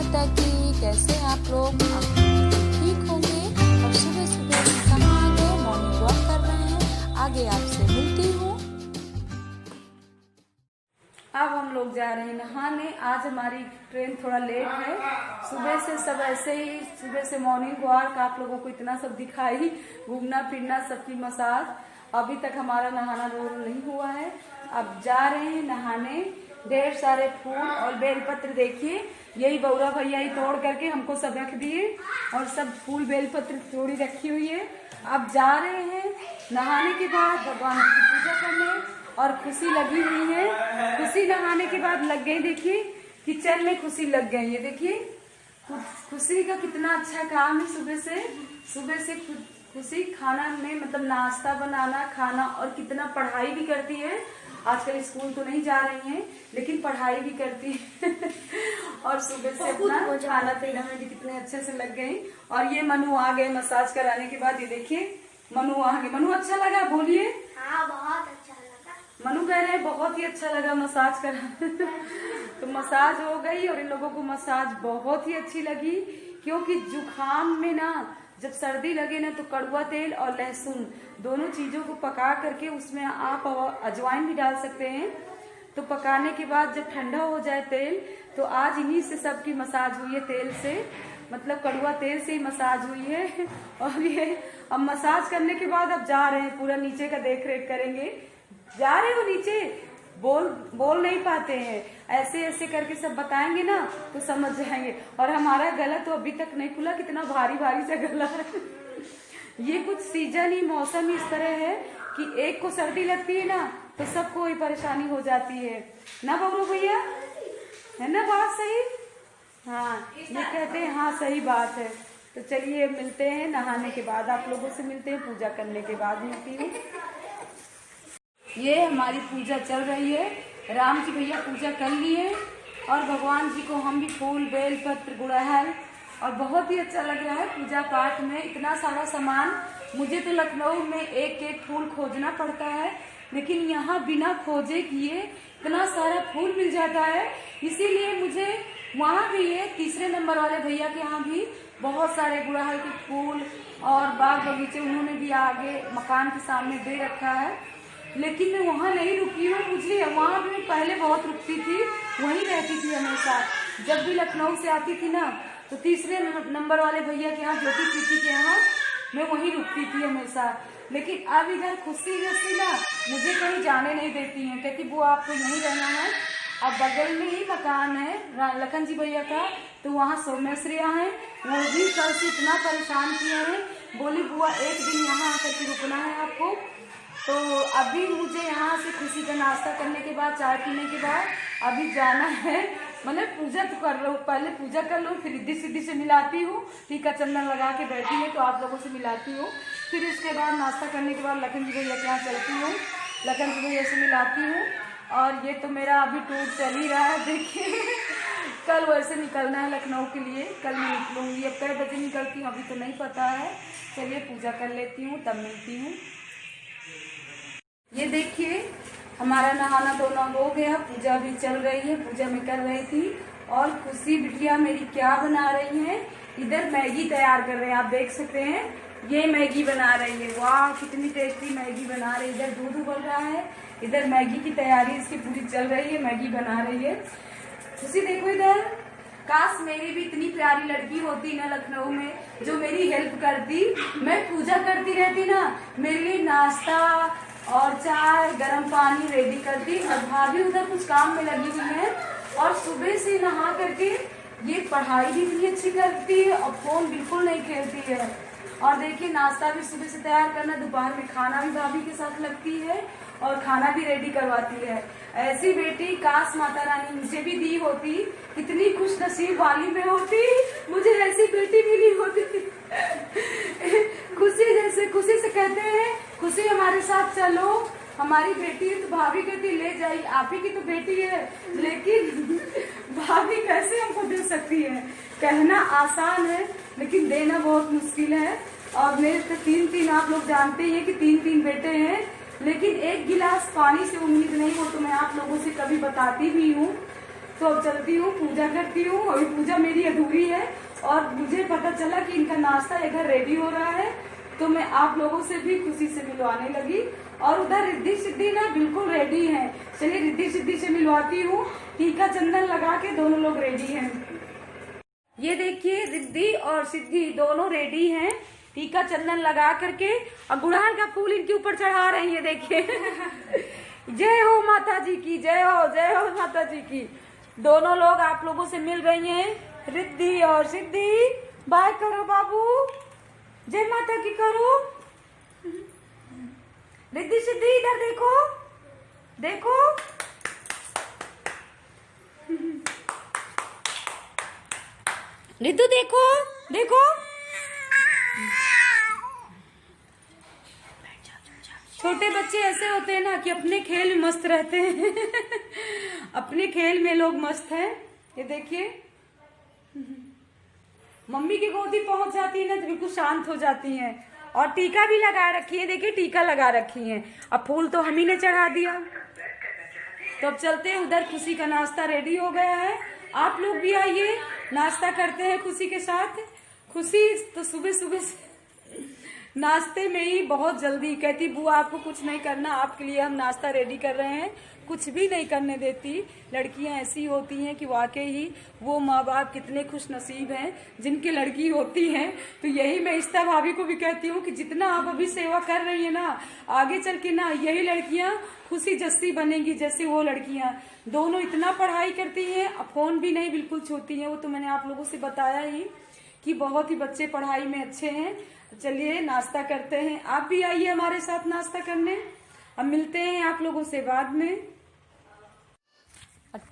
बेटा कि कैसे आप लोग ठीक होंगे और सुबह सुबह कहाँ आ गए, मॉर्निंग वॉक कर रहे हैं। आगे आपसे मिलती हूँ। अब हम लोग जा रहे हैं नहाने। आज हमारी ट्रेन थोड़ा लेट है। सुबह से सब ऐसे ही, सुबह से मॉर्निंग वॉक आप लोगों को इतना सब दिखाई, घूमना फिरना, सबकी मसाज। अभी तक हमारा नहाना रोल नहीं हुआ है। अब जा रहे हैं नहाने। ढेर सारे फूल और बेलपत्र देखिए, यही बौरा भैया ही तोड़ करके हमको सब रख दिए और सब फूल बेलपत्र थोड़ी रखी हुई है। अब जा रहे हैं नहाने के बाद भगवान की पूजा करने और खुशी लगी हुई है। खुशी नहाने के बाद लग गई, देखिए किचन में खुशी लग गई है। देखिए खुशी का कितना अच्छा काम है। सुबह से खुशी खाना में मतलब नाश्ता बनाना, खाना, और कितना पढ़ाई भी करती है। आजकल स्कूल तो नहीं जा रही हैं लेकिन पढ़ाई भी करती है और सुबह से अपना खाना पीना में भी कितने अच्छे से लग गई। और ये मनु आ गए मसाज कराने के बाद। ये देखिए मनु आ गए। मनु अच्छा लगा? बोलिए। हाँ, बहुत अच्छा लगा। मनु कह रहे हैं बहुत ही अच्छा लगा मसाज करा तो मसाज हो गई और इन लोगों को मसाज बहुत ही अच्छी लगी, क्योंकि जुखाम में ना जब सर्दी लगे ना तो कड़वा तेल और लहसुन दोनों चीजों को पका करके उसमें आप अजवाइन भी डाल सकते हैं। तो पकाने के बाद जब ठंडा हो जाए तेल, तो आज इन्हीं से सबकी मसाज हुई है, तेल से, मतलब कड़वा तेल से ही मसाज हुई है। और ये अब मसाज करने के बाद अब जा रहे हैं, पूरा नीचे का देख रेख करेंगे। जा रहे हो नीचे, बोल नहीं पाते हैं, ऐसे ऐसे करके सब बताएंगे ना तो समझ जाएंगे। और हमारा गला तो अभी तक नहीं खुला, कितना भारी भारी सा गला है। ये कुछ सीजन ही, मौसम ही इस तरह है कि एक को सर्दी लगती है ना तो सबको ही परेशानी हो जाती है ना बबरू भैया, है ना बात सही? हाँ, ये कहते हैं हाँ सही बात है। तो चलिए मिलते हैं नहाने के बाद, आप लोगों से मिलते हैं, पूजा करने के बाद मिलती हूँ। ये हमारी पूजा चल रही है। राम जी भैया पूजा कर लिए और भगवान जी को हम भी फूल बेल पत्र गुड़हल, और बहुत ही अच्छा लग रहा है पूजा पाठ में। इतना सारा सामान, मुझे तो लखनऊ में एक एक फूल खोजना पड़ता है, लेकिन यहाँ बिना खोजे किए इतना सारा फूल मिल जाता है। इसीलिए मुझे वहाँ भी ये तीसरे नंबर वाले भैया के यहाँ भी बहुत सारे गुड़हल के फूल और बाग बगीचे उन्होंने भी आगे मकान के सामने दे रखा है। लेकिन मैं वहाँ नहीं रुकी हूँ, मुझे वहाँ भी पहले बहुत रुकती थी, वहीं रहती थी हमेशा। जब भी लखनऊ से आती थी ना तो तीसरे नंबर वाले भैया के यहाँ, ज्योति प्रीति के यहाँ, मैं वहीं रुकती थी हमेशा। लेकिन अब इधर खुशी जैसी ना मुझे कहीं जाने नहीं देती हैं, कहती वो आपको यहीं रहना है। अब बगल में ही मकान है लखन जी भैया का, तो वहाँ सौम्यश्रिया है, वो भी कल से इतना परेशान किए हैं, बोली बुआ एक दिन यहाँ आकर के रुकना है आपको। तो अभी मुझे यहाँ से खुशी का नाश्ता करने के बाद, चाय पीने के बाद अभी जाना है। मतलब पूजा तो कर रहा हूँ, पहले पूजा कर लूँ, फिर रिद्धि सिद्धि से मिलाती हूँ, टीका चंदन लगा के बैठी है तो आप लोगों से मिलाती हूँ। फिर इसके बाद नाश्ता करने के बाद लखन जी भैया के यहाँ चलती हूँ, लखन जी भैया से मिलाती हूँ। और ये तो मेरा अभी टूर चल ही रहा है, देखिए कल वैसे निकलना है लखनऊ के लिए, कल मैं निकलूँगी। अब कई बजे निकलती हूँ अभी तो नहीं पता है। चलिए पूजा कर लेती हूँ तब मिलती हूँ। ये देखिए हमारा नहाना धोना हो गया, पूजा भी चल रही है, पूजा में कर रही थी। और खुशी बिटिया मेरी क्या बना रही है, इधर मैगी तैयार कर रहे हैं, आप देख सकते हैं। ये मैगी बना रही है, वाह कितनी टेस्टी मैगी बना रही है। इधर दूध उबल रहा है, इधर मैगी की तैयारी इसकी पूरी चल रही है, मैगी बना रही है। खुशी देखो इधर, काश मेरी भी इतनी प्यारी लड़की होती ना लखनऊ में जो मेरी हेल्प करती। मैं पूजा करती रहती ना, मेरे लिए नाश्ता और चाय गरम पानी रेडी करती, और भाभी उधर कुछ काम में लगी हुई है। और सुबह से नहा करके ये पढ़ाई भी इतनी अच्छी करती है और फोन बिल्कुल नहीं खेलती है। और देखिए नाश्ता भी सुबह से तैयार करना, दोपहर में खाना भी भाभी के साथ लगती है और खाना भी रेडी करवाती है। ऐसी बेटी काश माता रानी मुझे भी दी होती, कितनी खुश नसीब वाली मैं होती, मुझे ऐसी बेटी मिली होती। खुशी से कहते हैं खुशी हमारे साथ चलो, हमारी बेटी है। तो भाभी कहती ले जाइए, आप ही की तो बेटी है, लेकिन भाभी कैसे हमको दे सकती है। कहना आसान है लेकिन देना बहुत मुश्किल है। और मेरे तो तीन आप लोग जानते हैं कि तीन बेटे हैं, लेकिन एक गिलास पानी से उम्मीद नहीं हो, तो मैं आप लोगों से कभी बताती भी हूँ। तो अब चलती हूँ, पूजा करती हूँ। अभी पूजा मेरी अधूरी है और मुझे पता चला कि इनका नाश्ता इधर रेडी हो रहा है, तो मैं आप लोगों से भी खुशी से मिलवाने लगी। और उधर रिद्धि सिद्धि ना बिल्कुल रेडी है। चलिए रिद्धि सिद्धि से मिलवाती हूँ। टीका चंदन लगा के दोनों लोग रेडी हैं। ये देखिए रिद्धि और सिद्धि दोनों रेडी हैं, टीका चंदन लगा करके, और गुड़हल का फूल इनके ऊपर चढ़ा रहे हैं। ये देखिए जय हो माता जी की, जय हो माता जी की। दोनों लोग आप लोगों से मिल रही हैं, रिद्धि और सिद्धि। बाय करो बाबू, जय माता की करो। रिद्धि सिद्धि इधर देखो, देखो रिद्धु देखो, देखो छोटे बच्चे ऐसे होते हैं ना कि अपने खेल में मस्त रहते हैं अपने खेल में लोग मस्त हैं। ये देखिए मम्मी की गोदी पहुंच जाती है ना तो बिल्कुल शांत हो जाती हैं। और टीका भी लगा रखी है, देखिए टीका लगा रखी है। अब फूल तो हम ही ने चढ़ा दिया। तो अब चलते हैं उधर, खुशी का नाश्ता रेडी हो गया है। आप लोग भी आइए, नाश्ता करते हैं खुशी के साथ। खुशी तो सुबह सुबह नाश्ते में ही बहुत जल्दी कहती, बुआ आपको कुछ नहीं करना, आपके लिए हम नाश्ता रेडी कर रहे हैं। कुछ भी नहीं करने देती। लड़कियां ऐसी होती हैं कि वाकई ही वो माँ बाप कितने खुश नसीब हैं जिनकी लड़की होती हैं। तो यही मैं इस्ता भाभी को भी कहती हूँ कि जितना आप अभी सेवा कर रही है ना, आगे चल के ना यही लड़कियां खुशी जस्सी बनेंगी जैसे वो लड़कियां। दोनों इतना पढ़ाई करती हैं, फोन भी नहीं बिल्कुल छूती हैं। वो तो मैंने आप लोगों से बताया ही कि बहुत ही बच्चे पढ़ाई में अच्छे हैं। चलिए नाश्ता करते हैं, आप भी आइए हमारे साथ नाश्ता करने। अब मिलते हैं आप लोगों से बाद में।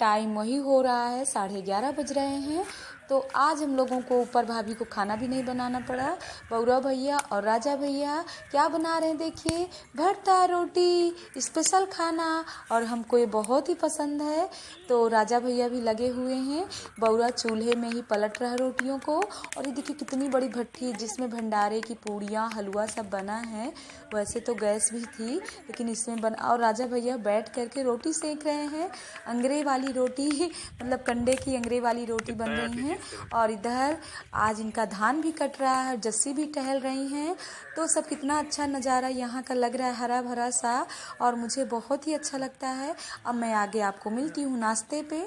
टाइम वही हो रहा है, 11:30 बज रहे हैं। तो आज हम लोगों को ऊपर भाभी को खाना भी नहीं बनाना पड़ा। बौरा भैया और राजा भैया क्या बना रहे हैं देखिए, भरता रोटी, स्पेशल खाना, और हमको ये बहुत ही पसंद है। तो राजा भैया भी लगे हुए हैं। बौरा चूल्हे में ही पलट रहा रोटियों को। और ये देखिए कितनी बड़ी भट्टी जिसमें भंडारे की पूड़ियाँ, हलवा सब बना है। वैसे तो गैस भी थी लेकिन इसमें बना। और राजा भैया बैठ करके रोटी सेक रहे हैं, अंगरे वाली रोटी, मतलब कंडे की अंगरे वाली रोटी बन रही है। और इधर आज इनका धान भी कट रहा है, जस्सी भी टहल रही हैं। तो सब कितना अच्छा नज़ारा यहाँ का लग रहा है, हरा भरा सा, और मुझे बहुत ही अच्छा लगता है। अब मैं आगे आपको मिलती हूँ नाश्ते पे।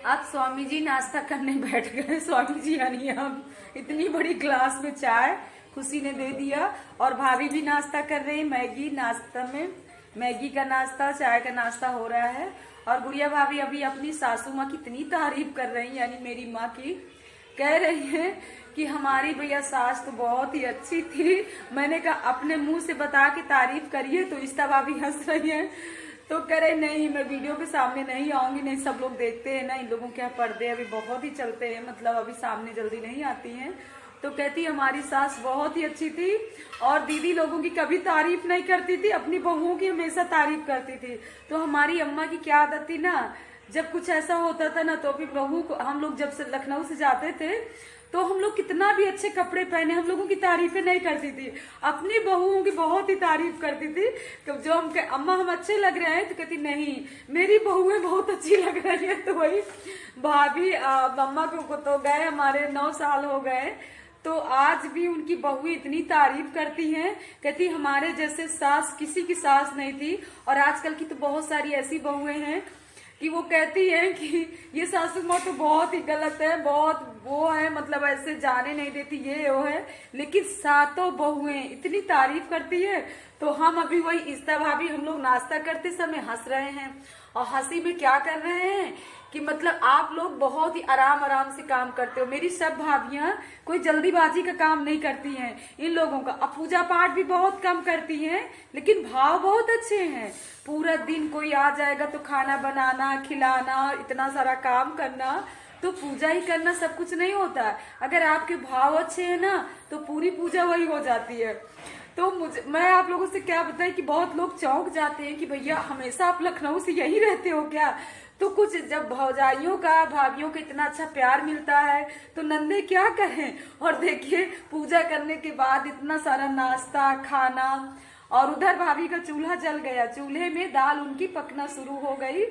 आज स्वामी जी नाश्ता करने बैठ गए। स्वामी जी यानी हम, इतनी बड़ी ग्लास में चाय खुशी ने दे दिया। और भाभी भी नाश्ता कर रही है, मैगी नाश्ता में, मैगी का नाश्ता, चाय का नाश्ता हो रहा है। और गुड़िया भाभी अभी अपनी सासू माँ की इतनी तारीफ कर रही हैं, यानी मेरी माँ की, कह रही हैं कि हमारी भैया सास तो बहुत ही अच्छी थी। मैंने कहा अपने मुंह से बता के तारीफ करिए। तो इस्ता भाभी हंस रही हैं। तो कह रहे नहीं मैं वीडियो के सामने नहीं आऊंगी, नहीं सब लोग देखते हैं ना, इन लोगों के पर्दे अभी बहुत ही चलते हैं, मतलब अभी सामने जल्दी नहीं आती हैं। तो कहती हमारी सास बहुत ही अच्छी थी और दीदी लोगों की कभी तारीफ नहीं करती थी, अपनी बहुओं की हमेशा तारीफ करती थी। तो हमारी अम्मा की क्या आदत थी ना, जब कुछ ऐसा होता था ना तो फिर बहू को, हम लोग जब से लखनऊ से जाते थे तो हम लोग कितना भी अच्छे कपड़े पहने, हम लोगों की तारीफें नहीं करती थी, अपनी बहुओं की बहुत ही तारीफ करती थी। जो हम अम्मा हम अच्छे लग रहे हैं तो कहती नहीं मेरी बहुएं बहुत अच्छी लग रही है। तो वही भाभी मम्मा को तो गए हमारे 9 साल हो गए, तो आज भी उनकी बहू इतनी तारीफ करती हैं, कहती हमारे जैसे सास किसी की सास नहीं थी। और आजकल की तो बहुत सारी ऐसी बहुएं हैं कि वो कहती हैं कि ये सासू माँ तो बहुत ही गलत है, बहुत वो है, मतलब ऐसे जाने नहीं देती, ये वो है। लेकिन सातों बहुएं इतनी तारीफ करती है। तो हम अभी वही इस्ता भाभी हम लोग नाश्ता करते समय हंस रहे हैं। और हंसी में क्या कर रहे हैं कि मतलब आप लोग बहुत ही आराम आराम से काम करते हो। मेरी सब भाभियां कोई जल्दीबाजी का काम नहीं करती हैं इन लोगों का। अब पूजा पाठ भी बहुत कम करती हैं लेकिन भाव बहुत अच्छे हैं। पूरा दिन कोई आ जाएगा तो खाना बनाना, खिलाना, इतना सारा काम करना, तो पूजा ही करना सब कुछ नहीं होता। अगर आपके भाव अच्छे हैं ना तो पूरी पूजा वही हो जाती है। तो मैं आप लोगों से क्या बताएं कि बहुत लोग चौंक जाते हैं कि भैया हमेशा आप लखनऊ से यही रहते हो क्या। तो कुछ जब भौजाइयों का, भाभियों का इतना अच्छा प्यार मिलता है तो नंदे क्या करें। और देखिए पूजा करने के बाद इतना सारा नाश्ता, खाना, और उधर भाभी का चूल्हा जल गया, चूल्हे में दाल उनकी पकना शुरू हो गई।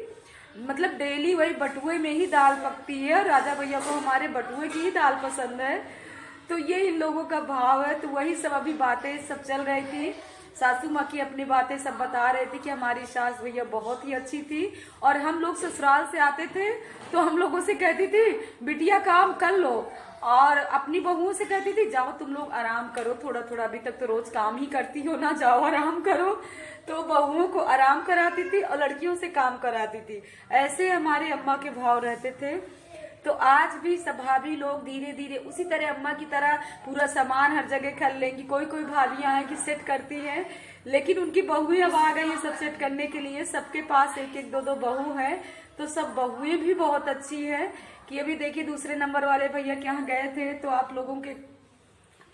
मतलब डेली वही बटुए में ही दाल पकती है और राजा भैया को हमारे बटुए की ही दाल पसंद है। तो ये इन लोगों का भाव है। तो वही सब अभी बातें सब चल रही थी। सासू माँ की अपनी बातें सब बता रहे थे कि हमारी सास भैया बहुत ही अच्छी थी और हम लोग ससुराल से आते थे तो हम लोगों से कहती थी बिटिया काम कर लो, और अपनी बहुओं से कहती थी जाओ तुम लोग आराम करो थोड़ा थोड़ा, अभी तक तो रोज काम ही करती हो ना, जाओ आराम करो। तो बहुओं को आराम कराती थी और लड़कियों से काम कराती थी। ऐसे हमारे अम्मा के भाव रहते थे। तो आज भी सब भाभी लोग धीरे धीरे उसी तरह अम्मा की तरह पूरा सामान हर जगह कर लेंगी। कोई कोई भाभियां हैं कि सेट करती हैं, लेकिन उनकी बहुएं अब आ गई है सब सेट करने के लिए। सबके पास एक एक दो दो बहू है, तो सब बहुएं भी बहुत अच्छी है। कि अभी देखिए दूसरे नंबर वाले भैया के यहाँ गए थे तो आप लोगों के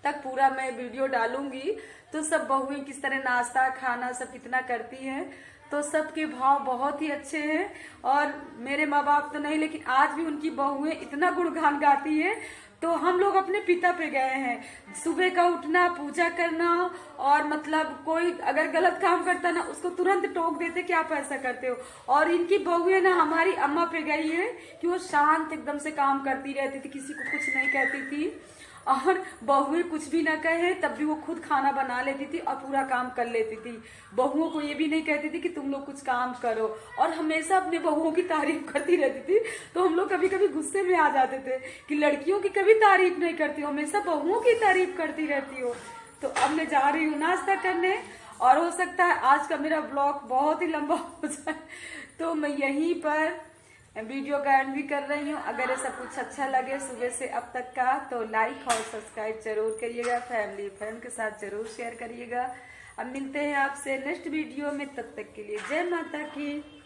तक पूरा मैं वीडियो डालूंगी। तो सब बहुएं किस तरह नाश्ता खाना सब कितना करती हैं। तो सबके भाव बहुत ही अच्छे हैं। और मेरे माँ बाप तो नहीं, लेकिन आज भी उनकी बहुएं इतना गुणगान गाती है। तो हम लोग अपने पिता पे गए हैं। सुबह का उठना, पूजा करना, और मतलब कोई अगर गलत काम करता ना उसको तुरंत टोक देते कि आप ऐसा करते हो। और इनकी बहुएं ना हमारी अम्मा पे गई है कि वो शांत एकदम से काम करती रहती थी, किसी को कुछ नहीं कहती थी। और बहुएं कुछ भी ना कहे तब भी वो खुद खाना बना लेती थी और पूरा काम कर लेती थी। बहुओं को ये भी नहीं कहती थी कि तुम लोग कुछ काम करो, और हमेशा अपने बहुओं की तारीफ करती रहती थी। तो हम लोग कभी कभी गुस्से में आ जाते थे कि लड़कियों की कभी तारीफ नहीं करती हो, हमेशा बहुओं की तारीफ करती रहती हो। तो अब मैं जा रही हूँ नाश्ता करने, और हो सकता है आज का मेरा ब्लॉग बहुत ही लंबा हो जाए, तो मैं यहीं पर वीडियो का एंड भी कर रही हूँ। अगर ये सब कुछ अच्छा लगे सुबह से अब तक का तो लाइक और सब्सक्राइब जरूर करिएगा, फैमिली फ्रेंड के साथ जरूर शेयर करिएगा। अब मिलते हैं आपसे नेक्स्ट वीडियो में, तब तक के लिए जय माता की।